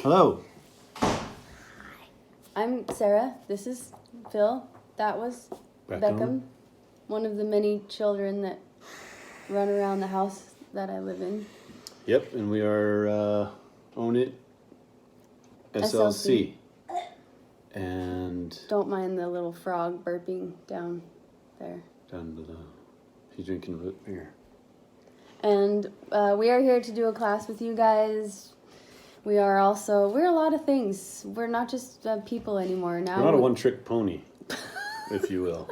Hello. I'm Sarah. This is Phil. That was Beckham, one of the many children that run around the house that I live in. Yep, and we are Own It SLC. And don't mind the little frog burping down there. Down below. He's drinking root beer. And we are here to do a class with you guys. We're a lot of things. We're not just people anymore. Now we're not a one-trick pony, if you will.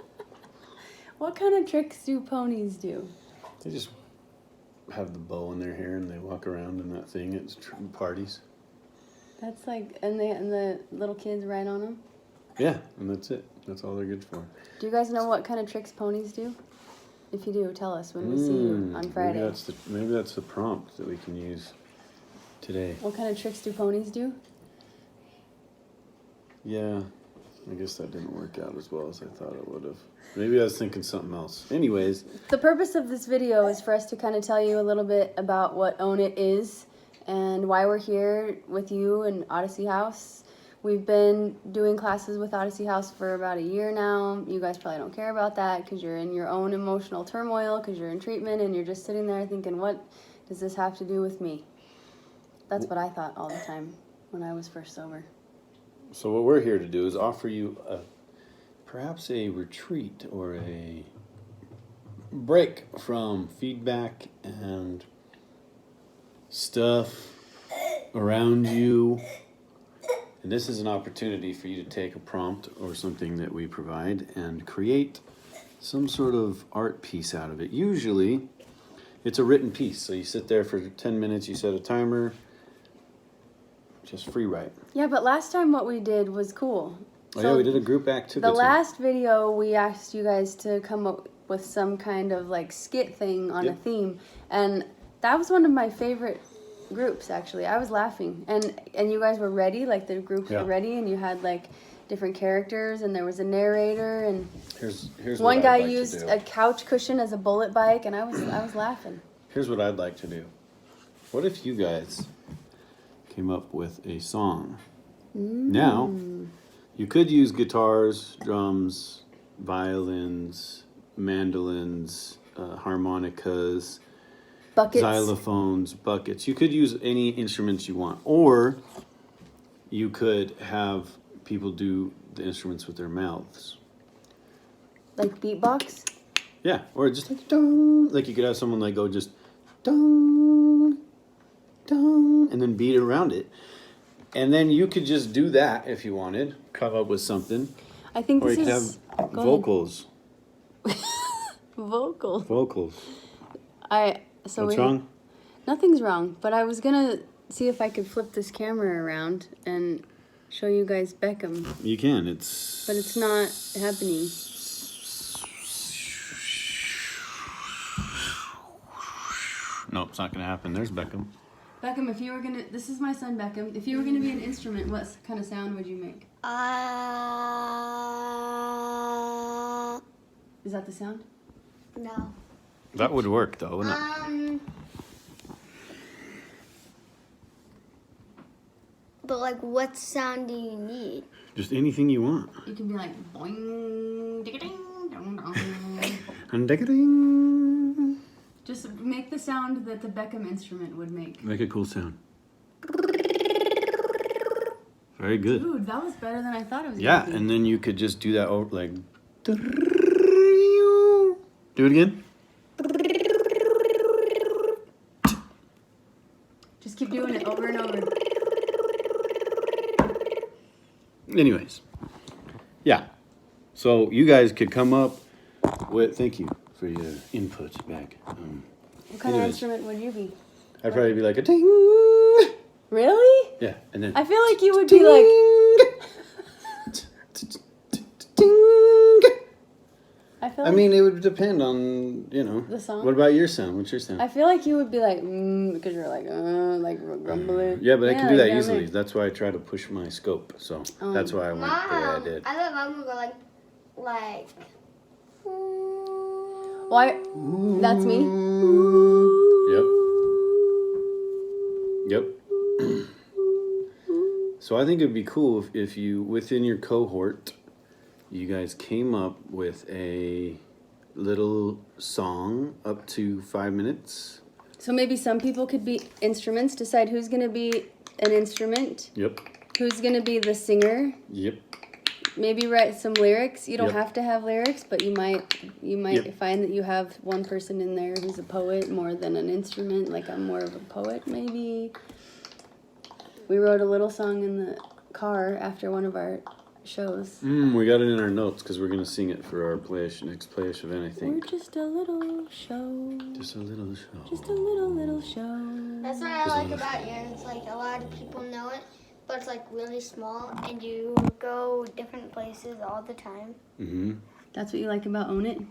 What kind of tricks do ponies do? They just have the bow in their hair and they walk around in that thing at parties. That's like, and the little kids ride on them? Yeah, and that's it. That's all they're good for. Do you guys know what kind of tricks ponies do? If you do, tell us when we see you on Friday. Maybe that's the prompt that we can use today. What kind of tricks do ponies do? Yeah, I guess that didn't work out as well as I thought it would have. Maybe I was thinking something else. Anyways. The purpose of this video is for us to kind of tell you a little bit about what Own It is and why we're here with you in Odyssey House. We've been doing classes with Odyssey House for about a year now. You guys probably don't care about that because you're in your own emotional turmoil because you're in treatment and you're just sitting there thinking, what does this have to do with me? That's what I thought all the time when I was first sober. So what we're here to do is offer you perhaps a retreat or a break from feedback and stuff around you. And this is an opportunity for you to take a prompt or something that we provide and create some sort of art piece out of it. Usually, it's a written piece. So you sit there for 10 minutes, you set a timer, just free write. Yeah, but last time what we did was cool. Oh yeah, we did a group activity. The last video, we asked you guys to come up with some kind of like skit thing on a theme. And that was one of my favorite groups, actually. I was laughing. And you guys were ready, like the groups were ready, and you had like different characters, and there was a narrator, and here's one guy used a couch cushion as a bullet bike, and I was laughing. Here's what I'd like to do. What if you guys came up with a song? Now, you could use guitars, drums, violins, mandolins, harmonicas, buckets, xylophones, buckets. You could use any instruments you want. Or you could have people do the instruments with their mouths. Like beatbox? Yeah, or just like dong. Like you could have someone like go just dong, dong, and then beat around it. And then you could just do that if you wanted. Come up with something. I think or this you could have vocals. Vocals. Vocals. What's wrong? Nothing's wrong, but I was gonna see if I could flip this camera around and show you guys Beckham. You can. But it's not happening. No, it's not gonna happen. There's Beckham. Beckham, if you were gonna, this is my son Beckham. If you were gonna be an instrument, what kind of sound would you make? Is that the sound? No. That would work though, wouldn't it? But like, what sound do you need? Just anything you want. You can be like boing, ding, dong, dong. And ding. Just make the sound that the Beckham instrument would make. Make a cool sound. Very good. Dude, that was better than I thought it was. Yeah, gonna be. and then you could just do that over like. Do it again. Just keep doing it over and over. Anyways, yeah. So you guys could come up with. Thank you for your input back. What kind of instrument would you be? I'd probably be like a ding. Really? Yeah, and then. I feel like you would be like. I mean, it would depend on, the song. What about your sound? What's your sound? I feel like you would be like, because you're like grumbling. Yeah, but I can do that easily. That's why I try to push my scope. So that's why I went the way I did. I thought Mom would go like. Why? That's me. Yep. So I think it'd be cool if you, within your cohort, you guys came up with a little song up to 5 minutes. So maybe some people could be instruments. Decide who's going to be an instrument. Yep. Who's going to be the singer. Yep. Maybe write some lyrics. You don't Yep. have to have lyrics, but you might Yep. find that you have one person in there who's a poet more than an instrument. Like I'm more of a poet, maybe. We wrote a little song in the car after one of our shows. We got it in our notes because we're gonna sing it for our next playish event, I We're think. just a little show. Just a little show. Just a little show. That's what I like about yours. Like a lot of people know it, but it's like really small, and you go different places all the time. Mm-hmm. That's what you like about Own It?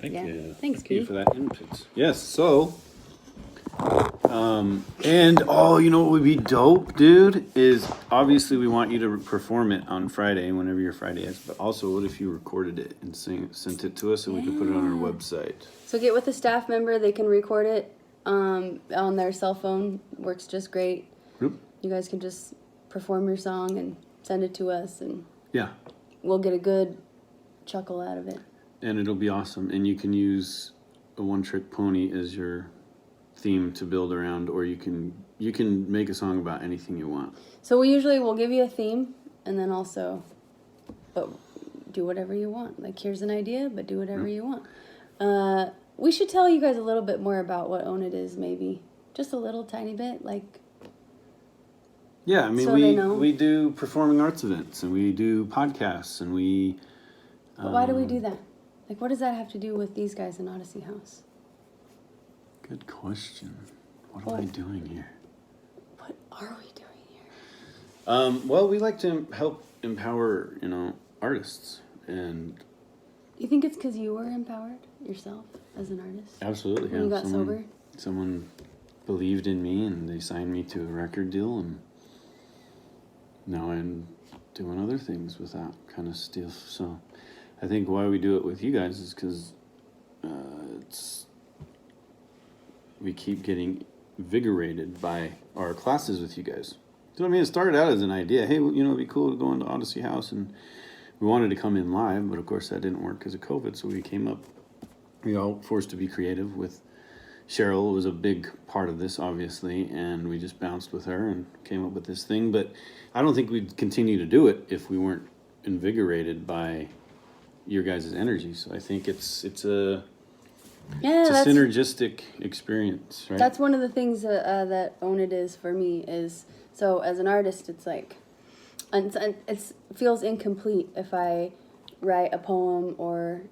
Thank Yeah. you. Thanks, Thank you Pete. for that input. Yes, so and you know what would be dope, dude, is obviously we want you to perform it on Friday, whenever your Friday is, but also what if you recorded it and sent it to us and we could put it on our website? So get with a staff member. They can record it on their cell phone. Works just great. Yep. You guys can just perform your song and send it to us, and Yeah. we'll get a good chuckle out of it. And it'll be awesome. And you can use a one-trick pony as your theme to build around, or you can make a song about anything you want. So we'll give you a theme, and then also, but do whatever you want. Like here's an idea, but do whatever you want. We should tell you guys a little bit more about what Own It is, maybe just a little tiny bit, like. Yeah, I mean, So they know. we do performing arts events, and we do podcasts, and we. But why do we do that? Like, what does that have to do with these guys in Odyssey House? Good question. What am I doing here? What are we doing here? Well, we like to help empower, artists, and You think it's because you were empowered yourself as an artist? absolutely, When you got sober? Someone believed in me, and they signed me to a record deal, and now I'm doing other things with that kind of stuff. So, I think why we do it with you guys is because we keep getting invigorated by our classes with you guys. So I mean, it started out as an idea. Hey, it'd be cool to go into Odyssey House, and we wanted to come in live, but of course that didn't work because of COVID. So we all forced to be creative. With Cheryl was a big part of this, obviously, and we just bounced with her and came up with this thing. But I don't think we'd continue to do it if we weren't invigorated by your guys' energy. So I think it's a synergistic experience, right? That's one of the things that Own It is for me is, so as an artist, it's like, and it feels incomplete if I write a poem or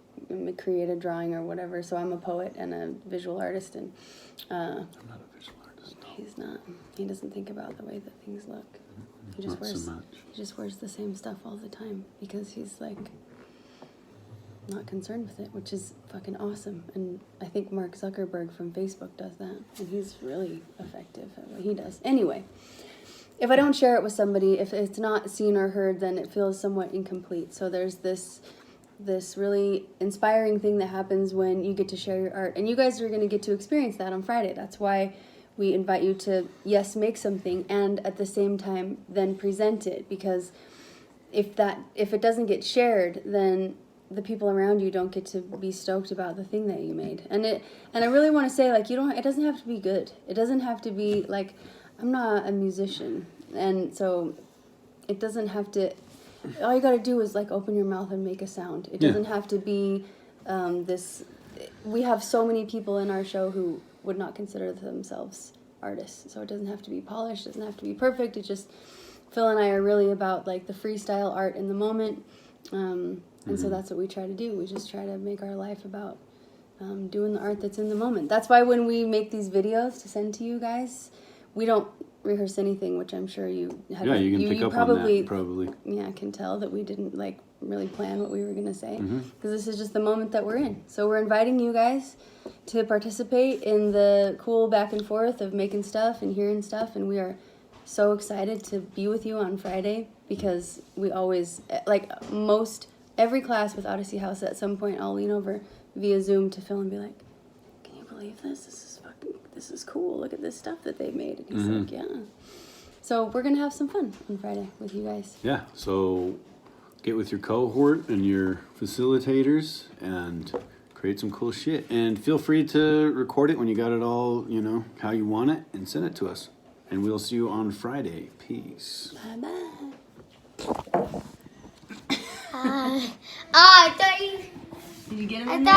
create a drawing or whatever. So I'm a poet and a visual artist, and I'm not a visual artist. No. he's not. He doesn't think about the way that things look. He just Not so much. He just wears the same stuff all the time because he's like not concerned with it, which is fucking awesome. And I think Mark Zuckerberg from Facebook does that, and he's really effective at what he does. Anyway, if I don't share it with somebody, if it's not seen or heard, then it feels somewhat incomplete. So there's this really inspiring thing that happens when you get to share your art, and you guys are going to get to experience that on Friday. That's why we invite you to, yes, make something, and at the same time then present it, because if it doesn't get shared, then the people around you don't get to be stoked about the thing that you made. And I really want to say, like, it doesn't have to be good. It doesn't have to be like, I'm not a musician, and so it doesn't have to, all you got to do is like open your mouth and make a sound. It doesn't have to be we have so many people in our show who would not consider themselves artists, so it doesn't have to be polished, it doesn't have to be perfect. It just, Phil and I are really about like the freestyle art in the moment. And so that's what we try to do. We just try to make our life about doing the art that's in the moment. That's why when we make these videos to send to you guys, we don't rehearse anything, which I'm sure you have. Yeah, you can pick up on that, probably. Yeah, I can tell that we didn't like really plan what we were going to say, because this is just the moment that we're in. So we're inviting you guys to participate in the cool back and forth of making stuff and hearing stuff, and we are so excited to be with you on Friday, because we always, like every class with Odyssey House, at some point I'll lean over via Zoom to Phil and be like, can you believe this? This is cool. Look at this stuff that they've made. And he's like, yeah. So we're gonna have some fun on Friday with you guys. Yeah, so get with your cohort and your facilitators and create some cool shit. And feel free to record it when you got it all, you know, how you want it, and send it to us. And we'll see you on Friday. Peace. Bye-bye. I thought you. Did you get him I in thought.